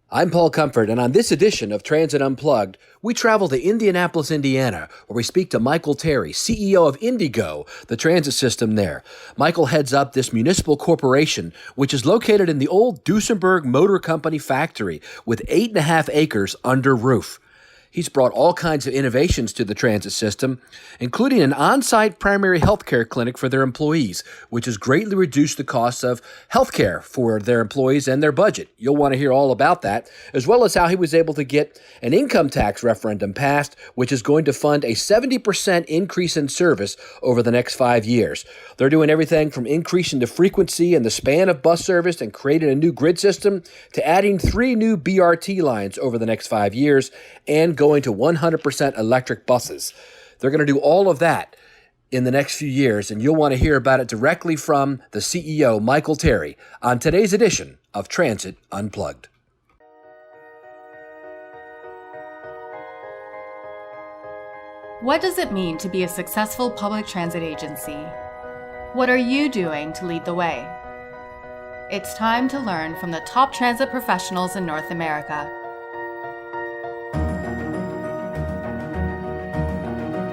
I'm Paul Comfort, and on this edition of Transit Unplugged, we travel to Indianapolis, Indiana, where we speak to Michael Terry, CEO of IndyGo, the transit system there. Michael heads up this municipal corporation, which is located in the old Duesenberg Motor Company factory with 8.5 acres under roof. He's brought all kinds of innovations to the transit system, including an on-site primary health care clinic for their employees, which has greatly reduced the costs of health care for their employees and their budget. You'll want to hear all about that, as well as how he was able to get an income tax referendum passed, which is going to fund a 70% increase in service over the next 5 years. They're doing everything from increasing the frequency and the span of bus service and creating a new grid system to adding 3 new BRT lines over the next 5 years and going to 100% electric buses. They're going to do all of that in the next few years, and you'll want to hear about it directly from the CEO, Michael Terry, on today's edition of Transit Unplugged. What does it mean to be a successful public transit agency? What are you doing to lead the way? It's time to learn from the top transit professionals in North America.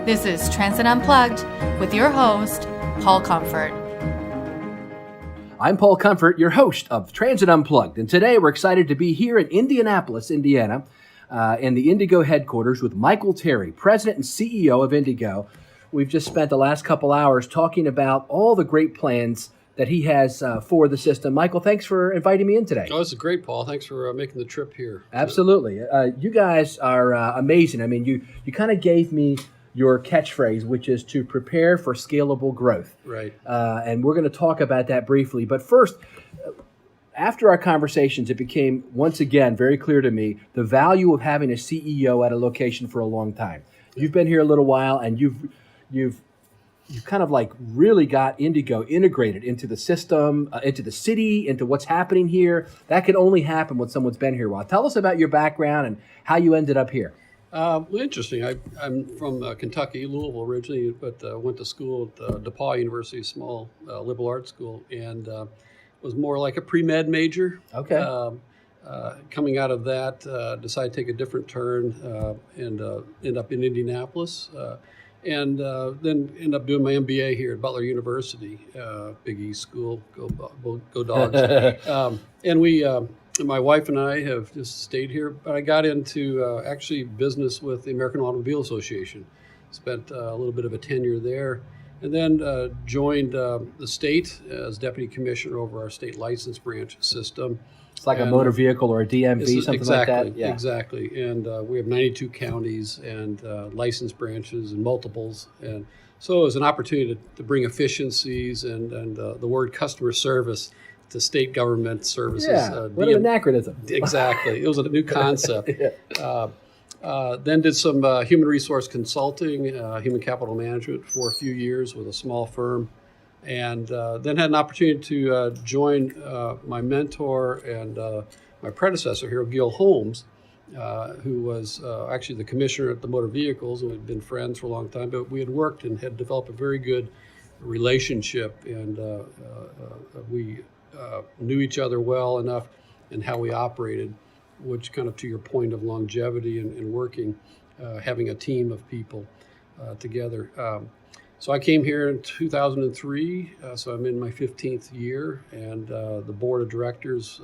This is Transit Unplugged with your host, Paul Comfort. I'm Paul Comfort, your host of Transit Unplugged, and today we're excited to be here in Indianapolis, Indiana, in the IndyGo headquarters with Michael Terry, President and CEO of IndyGo. We've just spent the last couple hours talking about all the great plans that he has for the system. Michael, thanks for inviting me in today. Oh, this is great, Paul. Thanks for making the trip here. Absolutely. You guys are amazing. I mean, you kind of gave me your catchphrase, which is to prepare for scalable growth. Right. And we're going to talk about that briefly. But first, after our conversations, it became, once again, very clear to me the value of having a CEO at a location for a long time. You've been here a little while, and you've kind of like really got IndyGo integrated into the system, into the city, into what's happening here. That can only happen when someone's been here a while. Tell us about your background and how you ended up here. Well, interesting. I'm from Kentucky, Louisville originally, but went to school at DePaul University, a small liberal arts school, and was more like a pre-med major. Okay. Coming out of that, decided to take a different turn and end up in Indianapolis. And then ended up doing my MBA here at Butler University, Big East School, go Dogs. And we, my wife and I have just stayed here, but I got into actually business with the American Automobile Association. Spent a little bit of a tenure there, and then joined the state as deputy commissioner over our state license branch system. It's like a motor vehicle or a DMV, something exactly, like that. Yeah. Exactly. And we have 92 counties and license branches and multiples. And so it was an opportunity to bring efficiencies and the word customer service to state government services. Yeah, what an anachronism. Exactly. It was a new concept. Yeah. Then did some human resource consulting, human capital management for a few years with a small firm. And then had an opportunity to join my mentor and my predecessor here, Gil Holmes, who was actually the commissioner at the motor vehicles, and we'd been friends for a long time, but we had worked and had developed a very good relationship, and we knew each other well enough and how we operated, which kind of to your point of longevity and working, having a team of people together. So I came here in 2003, so I'm in my 15th year, and the board of directors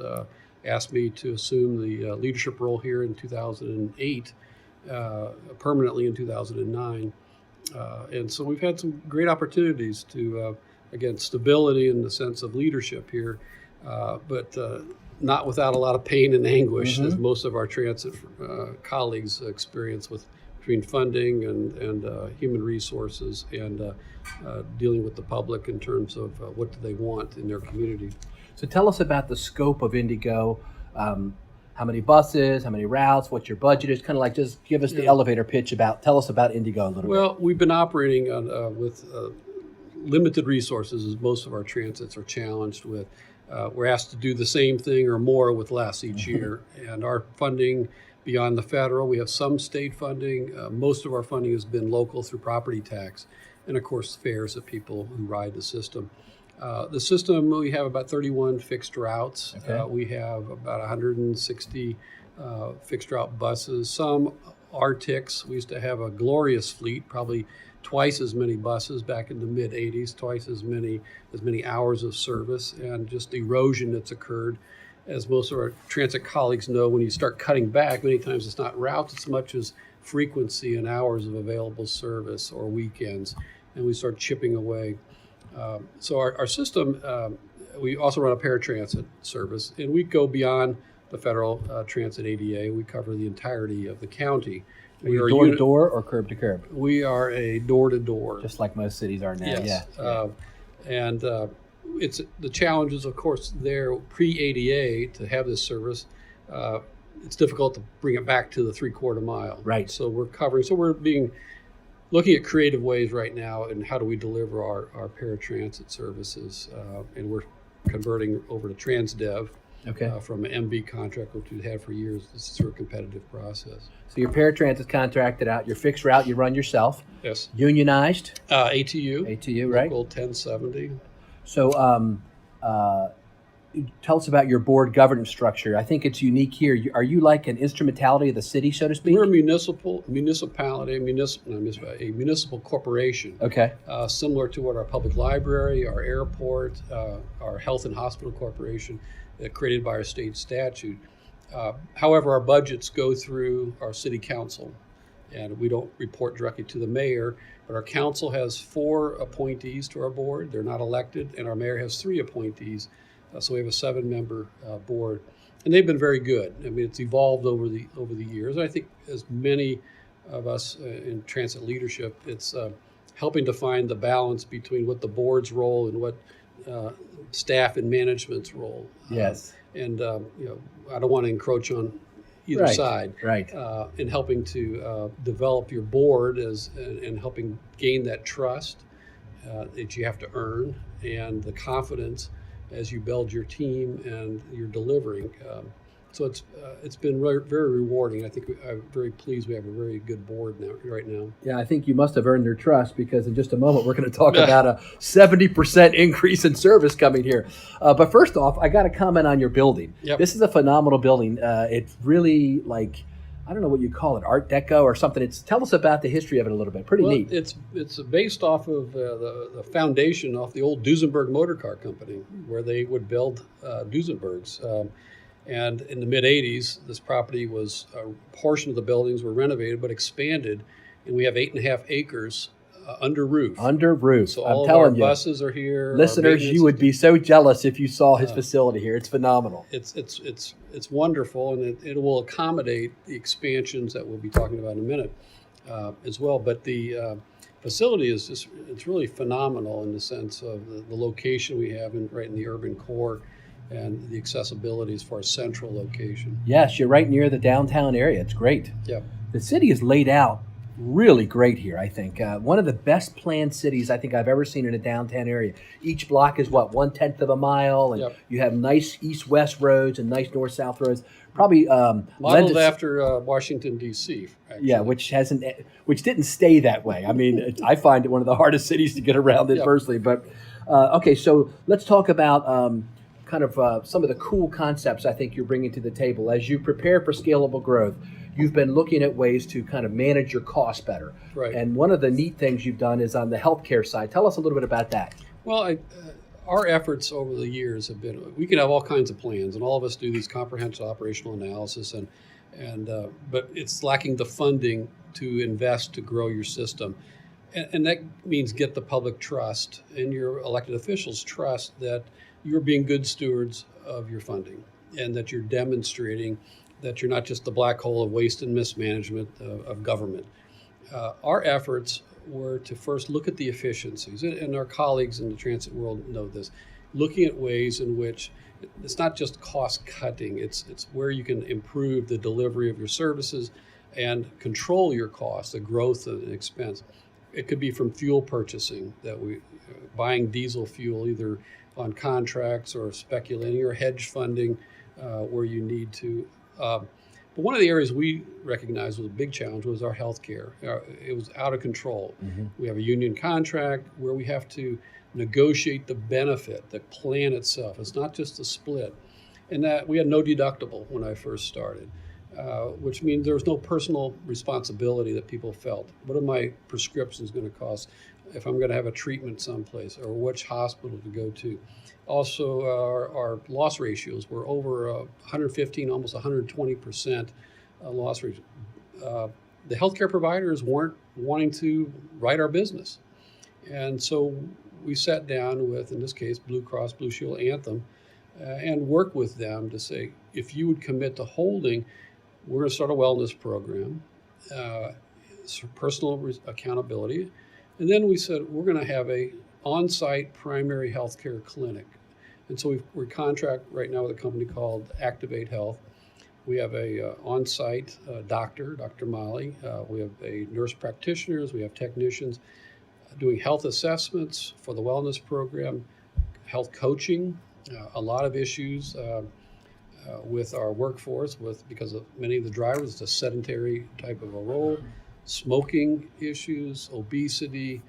asked me to assume the leadership role here in 2008, permanently in 2009. And so we've had some great opportunities to, again, stability in the sense of leadership here, but not without a lot of pain and anguish, as most of our transit colleagues experience with between funding and human resources and dealing with the public in terms of what do they want in their community. So tell us about the scope of IndyGo. How many buses, how many routes, what your budget is, kind of like just give us the elevator pitch tell us about IndyGo a little bit. Well, we've been operating on, with limited resources as most of our transits are challenged with. We're asked to do the same thing or more with less each year, and our funding beyond the federal, we have some state funding. Most of our funding has been local through property tax, and of course fares of people who ride the system. The system, we have about 31 fixed routes. Okay. We have about 160 fixed route buses. Some Arctics. We used to have a glorious fleet, probably twice as many buses back in the mid 80s, twice as many hours of service, and just erosion that's occurred. As most of our transit colleagues know, when you start cutting back, many times it's not routes as much as frequency and hours of available service or weekends, and we start chipping away. So our system, we also run a paratransit service, and we go beyond the federal transit ADA. We cover the entirety of the county. Are you door to door or curb to curb? We are a door to door. Just like most cities are now. Yes. Yeah. And it's the challenges, of course, there pre-ADA to have this service. It's difficult to bring it back to the 3/4 mile. Right. So we're covering. So we're looking at creative ways right now and how do we deliver our paratransit services, and we're converting over to TransDev. Okay. From an MB contract, which we've had for years. This is through a competitive process. So your paratransit contracted out, your fixed route you run yourself. Yes. Unionized? ATU. ATU, right? Local 1070. So tell us about your board governance structure. I think it's unique here. Are you like an instrumentality of the city, so to speak? We're a municipality, a municipal corporation. Okay. Similar to what our public library, our airport, our health and hospital corporation, created by our state statute. However, our budgets go through our city council, and we don't report directly to the mayor, but our council has 4 appointees to our board. They're not elected, and our mayor has 3 appointees. So we have a 7-member board, and they've been very good. I mean, it's evolved over the years. And I think as many of us in transit leadership, it's helping to find the balance between what the board's role and what staff and management's role. Yes. And I don't want to encroach on either side. Right. In helping to develop your board and helping gain that trust that you have to earn, and the confidence as you build your team and you're delivering. So it's been very rewarding. I think I'm very pleased we have a very good board right now. Yeah, I think you must have earned their trust, because in just a moment we're going to talk about a 70% increase in service coming here. But first off, I got to comment on your building. Yep. This is a phenomenal building. It's really like, I don't know what you call it, Art Deco or something. Tell us about the history of it a little bit. Pretty neat. It's based off of the foundation off the old Duesenberg Motor Car Company, where they would build Duesenbergs. And in the mid-'80s, this property was, a portion of the buildings were renovated but expanded, and we have 8.5 acres under roof. Under roof. So I'm all telling of our you, buses are here. listeners, you would be so jealous if you saw his facility here. It's phenomenal. It's wonderful, and it will accommodate the expansions that we'll be talking about in a minute as well. But the facility is it's really phenomenal in the sense of the location we have right in the urban core, and the accessibility as far as central location. Yes, you're right near the downtown area. It's great. Yeah. The city is laid out really great here, I think. One of the best planned cities I think I've ever seen in a downtown area. Each block is, 1/10 of a mile, and you have nice east-west roads and nice north-south roads. Probably modeled after Washington, D.C. actually. Yeah, which didn't stay that way. I mean, I find it one of the hardest cities to get around in personally. But okay, so let's talk about some of the cool concepts I think you're bringing to the table. As you prepare for scalable growth, you've been looking at ways to kind of manage your costs better. Right. And one of the neat things you've done is on the healthcare side. Tell us a little bit about that. Well, our efforts over the years have been, we can have all kinds of plans, and all of us do these comprehensive operational analysis, but it's lacking the funding to invest to grow your system. And that means get the public trust and your elected officials trust that you're being good stewards of your funding, and that you're demonstrating that you're not just the black hole of waste and mismanagement of government. Our efforts were to first look at the efficiencies, and our colleagues in the transit world know this, looking at ways in which it's not just cost cutting, it's where you can improve the delivery of your services and control your costs, the growth and expense. It could be from fuel purchasing, that we buying diesel fuel either on contracts or speculating, or hedge funding where you need to. But But one of the areas we recognized was a big challenge was our healthcare. It was out of control. We have a union contract where we have to negotiate the benefit, the plan itself. It's not just a split. And that we had no deductible when I first started, which means there was no personal responsibility that people felt. What are my prescriptions going to cost if I'm going to have a treatment someplace, or which hospital to go to? Also, our loss ratios were over 115, almost 120% loss ratio. The healthcare providers weren't wanting to write our business. And so we sat down with, in this case, Blue Cross Blue Shield Anthem, and worked with them to say, if you would commit to holding, we're going to start a wellness program, personal accountability. And then we said, we're going to have a on-site primary health care clinic. And so we contract right now with a company called Activate Health. We have a on-site doctor, Dr. Molly. We have a nurse practitioners. We have technicians doing health assessments for the wellness program, health coaching, a lot of issues with our workforce because of many of the drivers, it's a sedentary type of a role, smoking issues, obesity,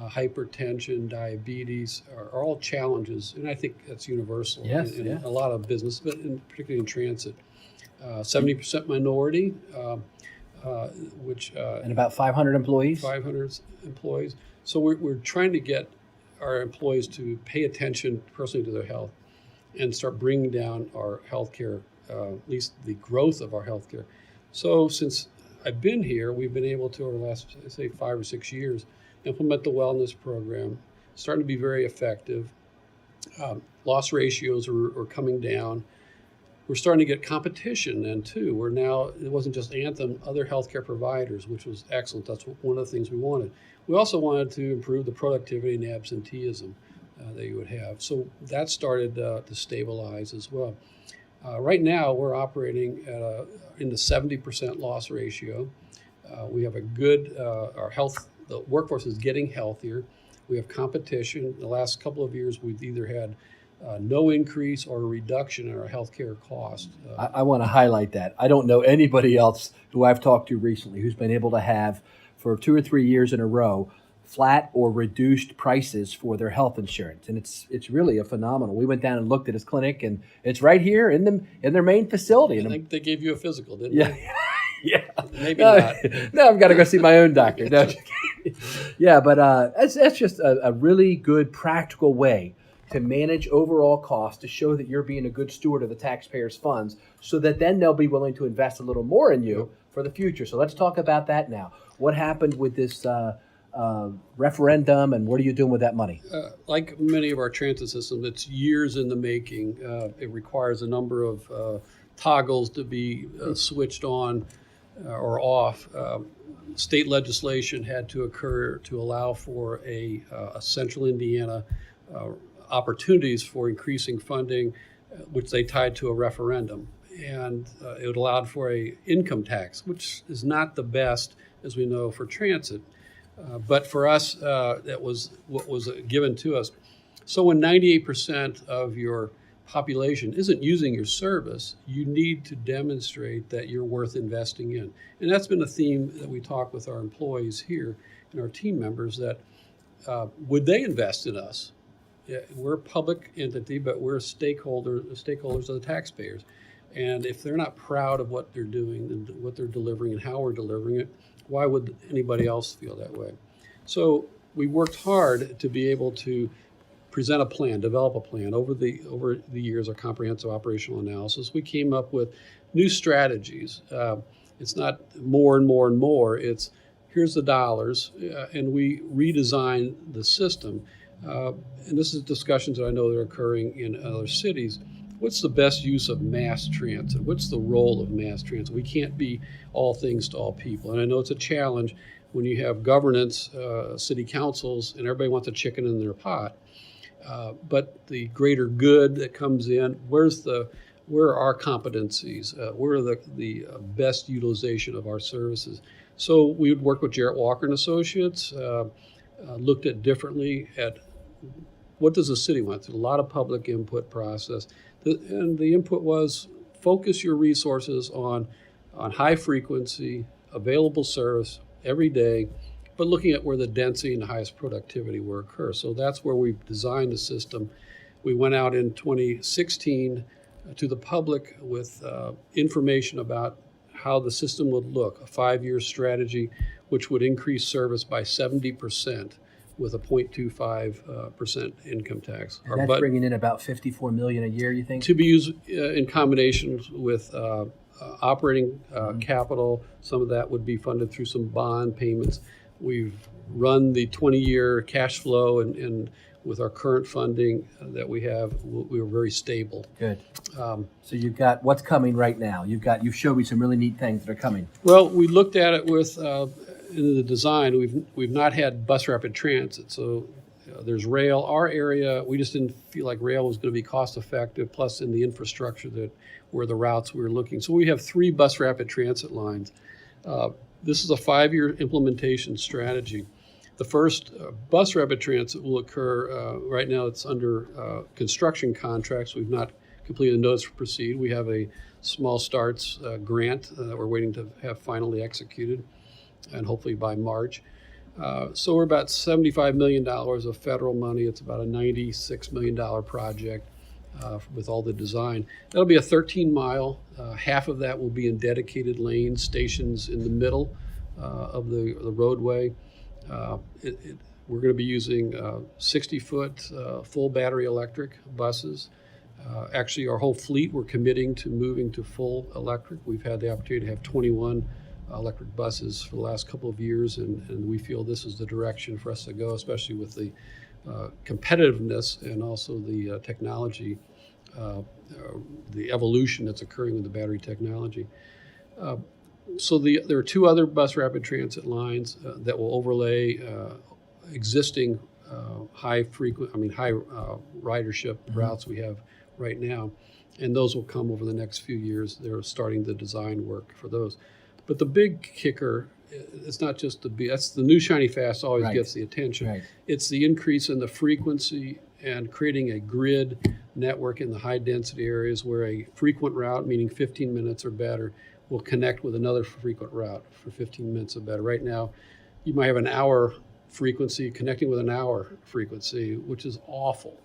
hypertension, diabetes are all challenges, and I think that's universal in a lot of business, but particularly in transit. 70% minority, which and about 500 employees. 500 employees. So we're trying to get our employees to pay attention personally to their health and start bringing down our healthcare, at least the growth of our healthcare. So since I've been here, we've been able to, over the last, say, 5 or 6 years, implement the wellness program, starting to be very effective. Loss ratios are coming down. We're starting to get competition then too. We're now, it wasn't just Anthem, other healthcare providers, which was excellent. That's one of the things we wanted. We also wanted to improve the productivity and absenteeism that you would have. So that started to stabilize as well. Right now, we're operating at in the 70% loss ratio. We have a good, the workforce is getting healthier. We have competition. The last couple of years, we've either had no increase or a reduction in our healthcare cost. I want to highlight that. I don't know anybody else who I've talked to recently who's been able to have, for 2 or 3 years in a row, flat or reduced prices for their health insurance, and it's really a phenomenal. We went down and looked at his clinic, and it's right here in their main facility. I think they gave you a physical, didn't yeah. they? Yeah, Maybe not. No, I've got to go see my own doctor. No. Yeah, but that's just a really good practical way to manage overall costs, to show that you're being a good steward of the taxpayers' funds, so that then they'll be willing to invest a little more in you for the future. So let's talk about that now. What happened with this referendum, and what are you doing with that money? Like many of our transit systems, it's years in the making. It requires a number of toggles to be switched on or off. State legislation had to occur to allow for a central Indiana opportunities for increasing funding, which they tied to a referendum. And it allowed for a income tax, which is not the best, as we know, for transit. But for us, that was what was given to us. So when 98% of your population isn't using your service, you need to demonstrate that you're worth investing in. And that's been a theme that we talk with our employees here and our team members, that would they invest in us? Yeah, we're a public entity, but we're stakeholders of the taxpayers. And if they're not proud of what they're doing and what they're delivering and how we're delivering it, why would anybody else feel that way? So we worked hard to be able to present a plan, develop a plan. Over the years, our comprehensive operational analysis, we came up with new strategies. It's not more and more and more. It's here's the dollars, and we redesign the system. And this is discussions that I know that are occurring in other cities. What's the best use of mass transit? What's the role of mass transit? We can't be all things to all people. And I know it's a challenge when you have governance, city councils, and everybody wants a chicken in their pot. But the greater good that comes in, where are our competencies? Where are the best utilization of our services? So we would work with Jarrett Walker and Associates, looked at differently at what does the city want? There's a lot of public input process. And the input was focus your resources on on high frequency, available service every day, but looking at where the density and the highest productivity will occur. So that's where we've designed the system. We went out in 2016 to the public with information about how the system would look, a 5-year strategy, which would increase service by 70% with a 0.25% income tax. And that's bringing in about $54 million a year, you think? To be used in combination with operating capital. Some of that would be funded through some bond payments. We've run the 20-year cash flow, and with our current funding that we have, we were very stable. Good. So you've got what's coming right now. You showed me some really neat things that are coming. Well, we looked at it with in the design. We've not had bus rapid transit, so there's rail. Our area, we just didn't feel like rail was going to be cost effective. Plus, in the infrastructure that were the routes we were looking. So we have 3 bus rapid transit lines. This is a 5-year implementation strategy. The first bus rapid transit will occur, right now it's under construction contracts. We've not completed a notice to proceed. We have a small starts grant that we're waiting to have finally executed, and hopefully by March. So we're about $75 million of federal money. It's about a $96 million project with all the design. That'll be a 13-mile. Half of that will be in dedicated lanes, stations in the middle of the roadway. We're going to be using 60-foot full battery electric buses. Actually, our whole fleet, we're committing to moving to full electric. We've had the opportunity to have 21 electric buses for the last couple of years, and we feel this is the direction for us to go, especially with the competitiveness and also the technology, the evolution that's occurring with the battery technology. So there are 2 other bus rapid transit lines that will overlay existing high ridership routes we have right now, and those will come over the next few years. They're starting the design work for those. But the big kicker, it's not just that's the new shiny fast always gets the attention. Right. It's the increase in the frequency and creating a grid network in the high density areas where a frequent route, meaning 15 minutes or better, will connect with another frequent route for 15 minutes or better. Right now, you might have an hour frequency connecting with an hour frequency, which is awful.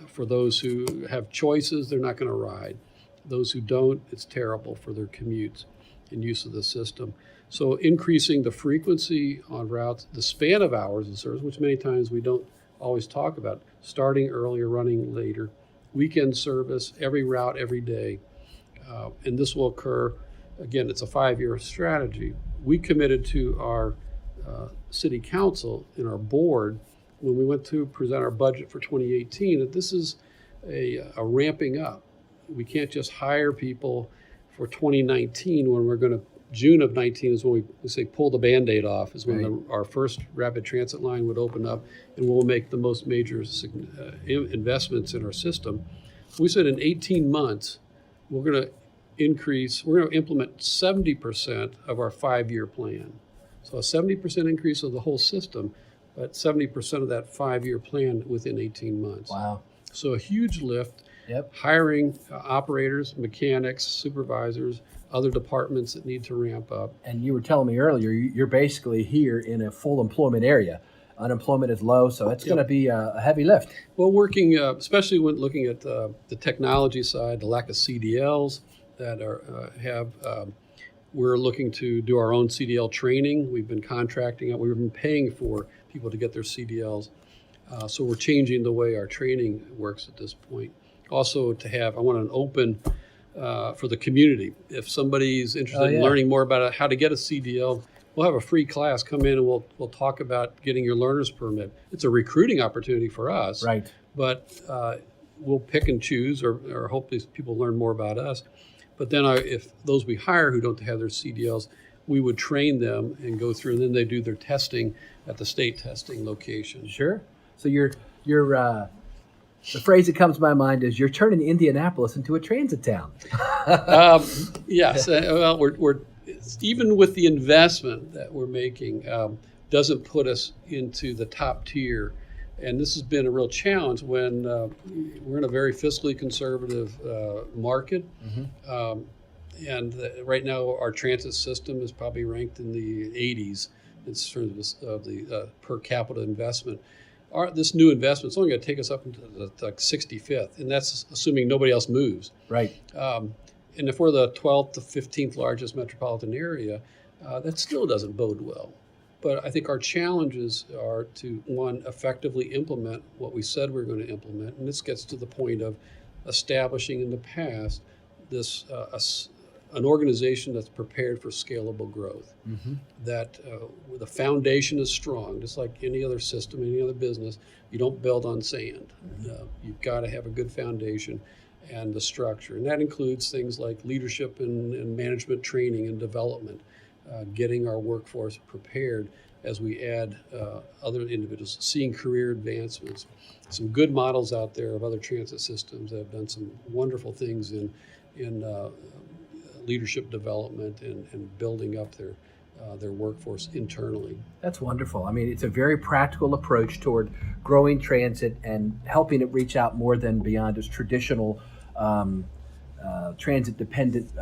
For those who have choices, they're not going to ride. Those who don't, it's terrible for their commutes and use of the system. So increasing the frequency on routes, the span of hours of service, which many times we don't always talk about, starting earlier, running later, weekend service, every route, every day. And this will occur, again, it's a 5-year strategy. We committed to our city council and our board when we went to present our budget for 2018 that this is a ramping up. We can't just hire people for 2019 when we're going to, June of 19 is when we say pull the Band-Aid off, is when our first rapid transit line would open up, and we'll make the most major investments in our system. We said in 18 months, we're going to implement 70% of our 5-year plan. So a 70% increase of the whole system, but 70% of that 5-year plan within 18 months. Wow. So a huge lift. Yep. Hiring operators, mechanics, supervisors, other departments that need to ramp up. And you were telling me earlier, you're basically here in a full employment area. Unemployment is low, so it's going to be a heavy lift. Well, working, especially when looking at the technology side, the lack of CDLs that we're looking to do our own CDL training. We've been contracting out. We've been paying for people to get their CDLs. So we're changing the way our training works at this point. Also I want an open for the community. If somebody's interested in learning more about how to get a CDL, we'll have a free class. Come in and we'll talk about getting your learner's permit. It's a recruiting opportunity for us. Right. But we'll pick and choose or hope these people learn more about us. But then if those we hire who don't have their CDLs, we would train them and go through, and then they do their testing at the state testing location. Sure. So you're the phrase that comes to my mind is you're turning Indianapolis into a transit town. Yes. Well, we're even with the investment that we're making, doesn't put us into the top tier. And this has been a real challenge when we're in a very fiscally conservative market. Mm-hmm. And right now, our transit system is probably ranked in the 80s in terms of the per capita investment. This new investment is only going to take us up into the 65th, and that's assuming nobody else moves. Right. And if we're the 12th to 15th largest metropolitan area, that still doesn't bode well. But I think our challenges are to, one, effectively implement what we said we were going to implement. And this gets to the point of establishing in the past this an organization that's prepared for scalable growth, that the foundation is strong, just like any other system, any other business. You don't build on sand. You've got to have a good foundation and the structure. And that includes things like leadership and management training and development, getting our workforce prepared as we add other individuals, seeing career advancements. Some good models out there of other transit systems that have done some wonderful things in leadership development and building up their workforce internally. That's wonderful. I mean, it's a very practical approach toward growing transit and helping it reach out more than beyond its traditional transit-dependent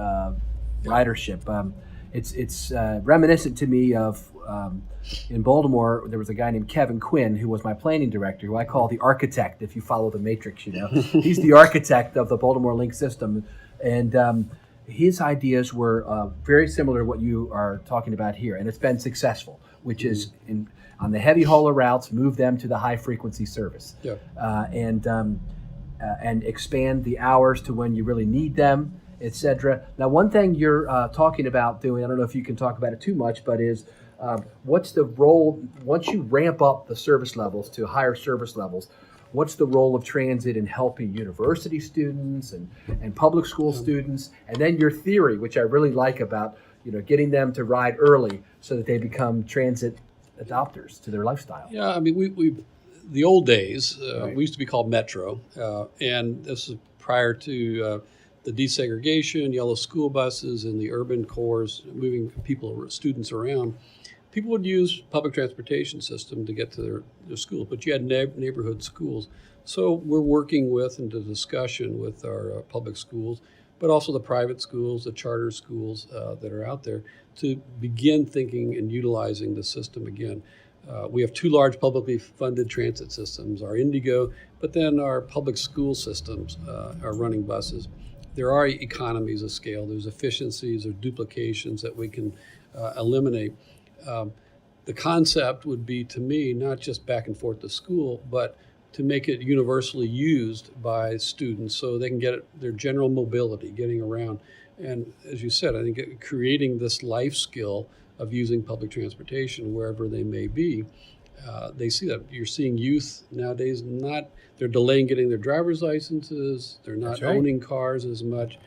ridership. It's reminiscent to me of in Baltimore, there was a guy named Kevin Quinn who was my planning director, who I call the architect, if you follow the Matrix, you know. He's the architect of the Baltimore Link system. And his ideas were very similar to what you are talking about here. And it's been successful, which is on the heavy hauler routes, move them to the high frequency service. Yeah. And expand the hours to when you really need them, etc. Now, one thing you're talking about doing, I don't know if you can talk about it too much, but is what's the role, once you ramp up the service levels to higher service levels, what's the role of transit in helping university students and public school students? And then your theory, which I really like about, getting them to ride early so that they become transit adopters to their lifestyle. Yeah, I mean, we the old days, Right. we used to be called Metro, and this is prior to the desegregation, yellow school buses, and the urban cores moving students around. People would use public transportation system to get to their schools, but you had neighborhood schools. So we're working with and to discussion with our public schools, but also the private schools, the charter schools that are out there, to begin thinking and utilizing the system again. We have two large publicly funded transit systems, our IndyGo, but then our public school systems are running buses. There are economies of scale. There's efficiencies or duplications that we can eliminate. The concept would be, to me, not just back and forth to school, but to make it universally used by students so they can get their general mobility, getting around. And as you said, I think creating this life skill of using public transportation wherever they may be. They see that. You're seeing youth nowadays they're delaying getting their driver's licenses. They're not That's right. owning cars as much.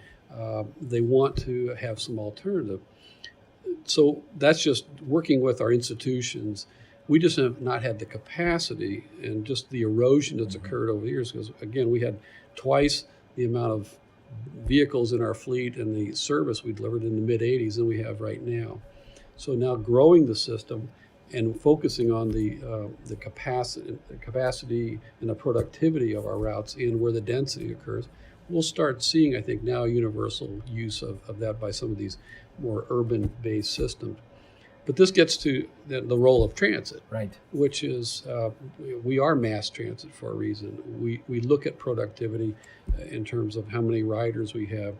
They want to have some alternative. So that's just working with our institutions. We just have not had the capacity and just the erosion that's occurred over the years, because again, we had twice the amount of vehicles in our fleet and the service we delivered in the mid 80s than we have right now. So now growing the system and focusing on the capacity and the productivity of our routes and where the density occurs, we'll start seeing, I think, now universal use of that by some of these more urban-based systems. But this gets to the role of transit, Right. which is we are mass transit for a reason. We look at productivity in terms of how many riders we have.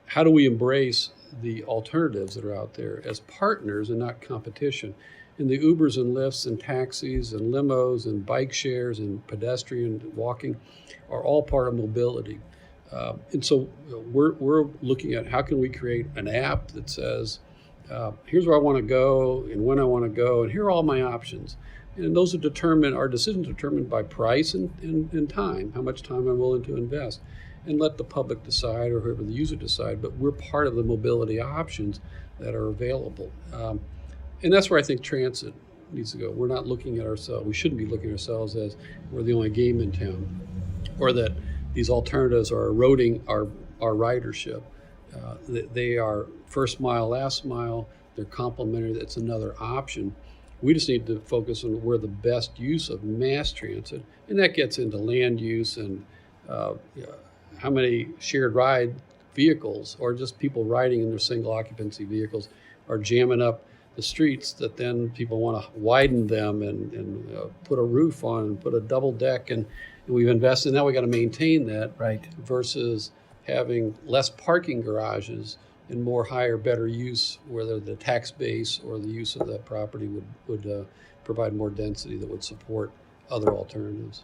How do we embrace the alternatives that are out there as partners and not competition? And the Ubers and Lyfts and taxis and limos and bike shares and pedestrian walking are all part of mobility. And so we're looking at how can we create an app that says, here's where I want to go and when I want to go, and here are all my options. And those our decisions are determined by price and time, how much time I'm willing to invest, and let the public decide or whoever the user decide, but we're part of the mobility options that are available. And that's where I think transit needs to go. We're not looking at ourselves, we shouldn't be looking at ourselves as we're the only game in town, or that these alternatives are eroding our ridership. They are first mile, last mile, they're complementary, it's another option. We just need to focus on where the best use of mass transit, and that gets into land use and how many shared ride vehicles or just people riding in their single occupancy vehicles are jamming up the streets, that then people want to widen them and put a roof on and put a double deck, and we've invested. Now we got to maintain that, Right. versus having less parking garages and more higher, better use, whether the tax base or the use of that property would provide more density that would support other alternatives.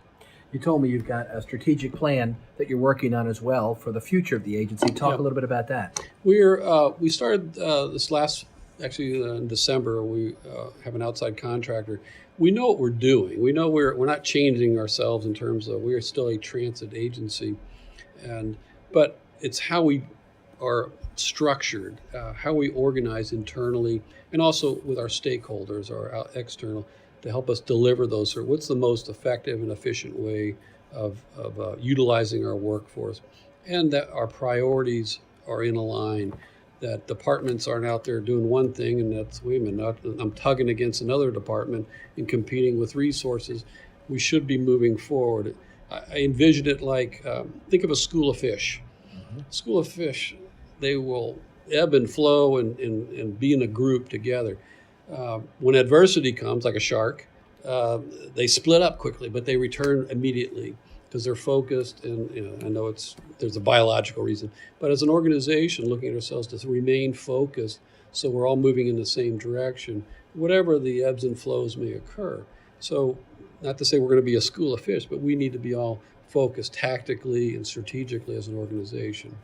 You told me you've got a strategic plan that you're working on as well for the future of the agency. Talk Yeah. a little bit about that. We started this last, actually in December. We have an outside contractor. We know what we're doing. We know we're not changing ourselves in terms of, we are still a transit agency, but it's how we are structured, how we organize internally, and also with our stakeholders or external, to help us deliver those. Or what's the most effective and efficient way of utilizing our workforce, and that our priorities are in a line, that departments aren't out there doing one thing and that's, wait a minute, I'm tugging against another department and competing with resources. We should be moving forward. I envision it like, think of a school of fish. School of fish, they will ebb and flow and be in a group together. When adversity comes, like a shark, they split up quickly, but they return immediately because they're focused. And I know there's a biological reason, but as an organization, looking at ourselves to remain focused, so we're all moving in the same direction, whatever the ebbs and flows may occur. So, not to say we're going to be a school of fish, but we need to be all focused tactically and strategically as an organization.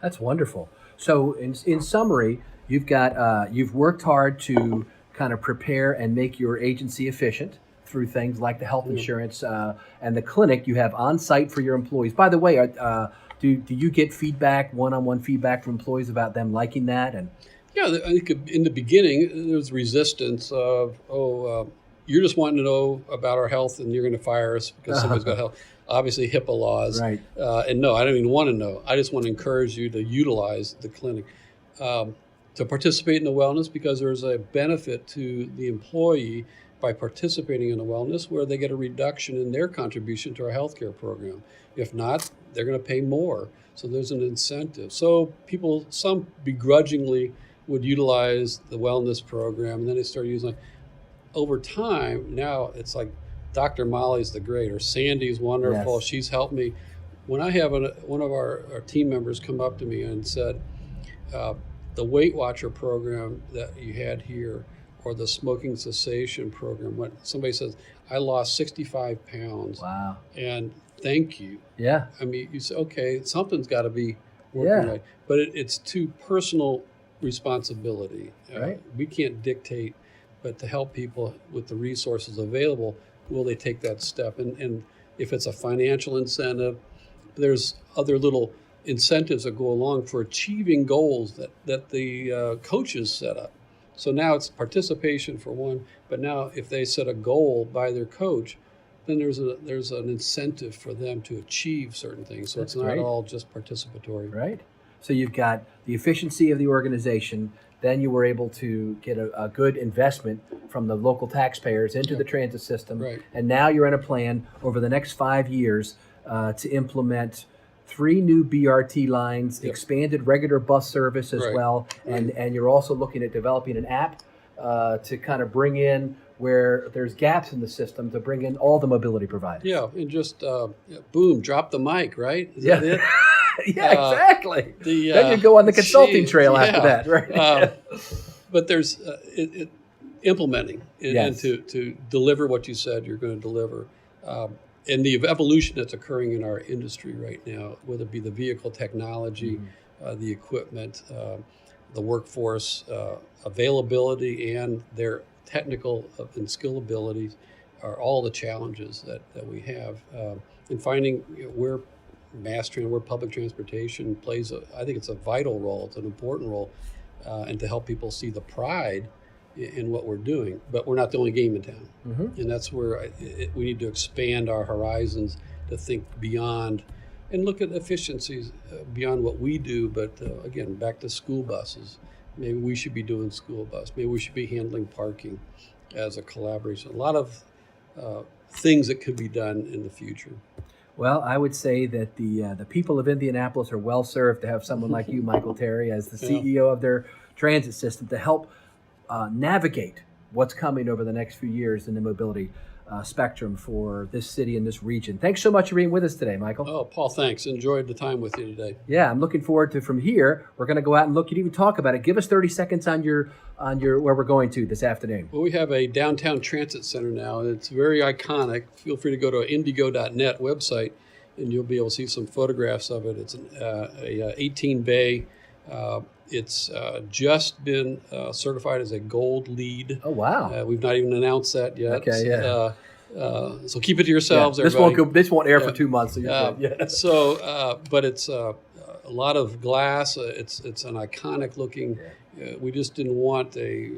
That's wonderful. So in summary, you've worked hard to kind of prepare and make your agency efficient through things like the health insurance and the clinic you have on site for your employees. By the way, do you get feedback, one-on-one feedback from employees about them liking that? And yeah, I think in the beginning there was resistance of, you're just wanting to know about our health and you're going to fire us because somebody's got health. Obviously HIPAA laws. Right. And no, I don't even want to know. I just want to encourage you to utilize the clinic, to participate in the wellness, because there's a benefit to the employee by participating in the wellness, where they get a reduction in their contribution to our healthcare program. If not, they're going to pay more. So there's an incentive. So some begrudgingly would utilize the wellness program, and then they start using it. Over time, now it's like Dr. Molly's the great, or Sandy's wonderful. Yes. She's helped me. When I have one of our team members come up to me and said, the Weight Watcher program that you had here, or the smoking cessation program, when somebody says, I lost 65 pounds. wow. And thank you. Yeah. I mean, you say, okay, something's got to be working right. But it's too personal responsibility. Right. We can't dictate, but to help people with the resources available, will they take that step? And if it's a financial incentive, there's other little incentives that go along for achieving goals that the coaches set up. So now it's participation for one, but now if they set a goal by their coach, then there's an incentive for them to achieve certain things. So That's it's not great. all just participatory. Right. So you've got the efficiency of the organization. Then you were able to get a good investment from the local taxpayers into the transit system. Right. And now you're in a plan over the next 5 years to implement 3 new BRT lines, expanded regular bus service as Right. well. And you're also looking at developing an app to kind of bring in where there's gaps in the system, to bring in all the mobility providers. Yeah, and just boom, drop the mic, right? Is Yeah. that it? Yeah, exactly. The, then you go on the consulting geez, trail after yeah. that, right? But there's implementing Yes. and to deliver what you said you're going to deliver. And the evolution that's occurring in our industry right now, whether it be the vehicle technology, the equipment, the workforce availability, and their technical and skill abilities, are all the challenges that we have. And finding where mass transit, where public transportation plays, I think it's a vital role, it's an important role, and to help people see the pride in what we're doing. But we're not the only game in town. And that's where we need to expand our horizons to think beyond and look at efficiencies beyond what we do. But again, back to school buses. Maybe we should be doing school bus. Maybe we should be handling parking as a collaboration. A lot of things that could be done in the future. Well, I would say that the people of Indianapolis are well served to have someone like you, Michael Terry, as the CEO of their transit system to help navigate what's coming over the next few years in the mobility spectrum for this city and this region. Thanks so much for being with us today, Michael. Oh, Paul, thanks. Enjoyed the time with you today. Yeah, I'm looking forward to from here. We're going to go out and look and even talk about it. Give us 30 seconds on your where we're going to this afternoon. Well, we have a downtown transit center now. It's very iconic. Feel free to go to IndyGo.net website, and you'll be able to see some photographs of it. It's a 18 bay. It's just been certified as a gold lead. Oh, wow. We've not even announced that yet. Okay, yeah. So keep it to yourselves, this everybody. This won't air for 2 months. So you're good. Yeah. So, but it's a lot of glass. It's an iconic looking. We just didn't want a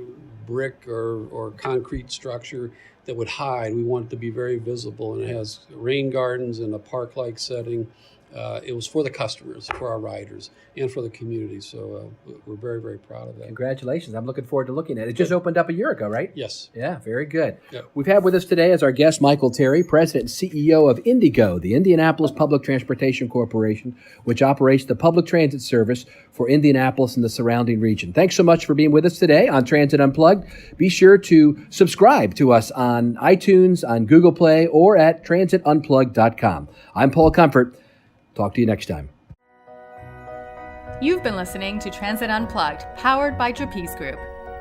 brick or concrete structure that would hide. We want it to be very visible, and it has rain gardens and a park-like setting. It was for the customers, for our riders, and for the community. So we're very, very proud of that. Congratulations. I'm looking forward to looking at it. It just opened up a year ago, right? Yes. Yeah, very good. Yep. We've had with us today as our guest Michael Terry, President and CEO of IndyGo, the Indianapolis Public Transportation Corporation, which operates the public transit service for Indianapolis and the surrounding region. Thanks so much for being with us today on Transit Unplugged. Be sure to subscribe to us on iTunes, on Google Play, or at transitunplugged.com. I'm Paul Comfort. Talk to you next time. You've been listening to Transit Unplugged, powered by Trapeze Group.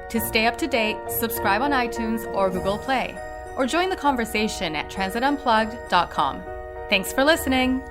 To stay up to date, subscribe on iTunes or Google Play, or join the conversation at transitunplugged.com. Thanks for listening.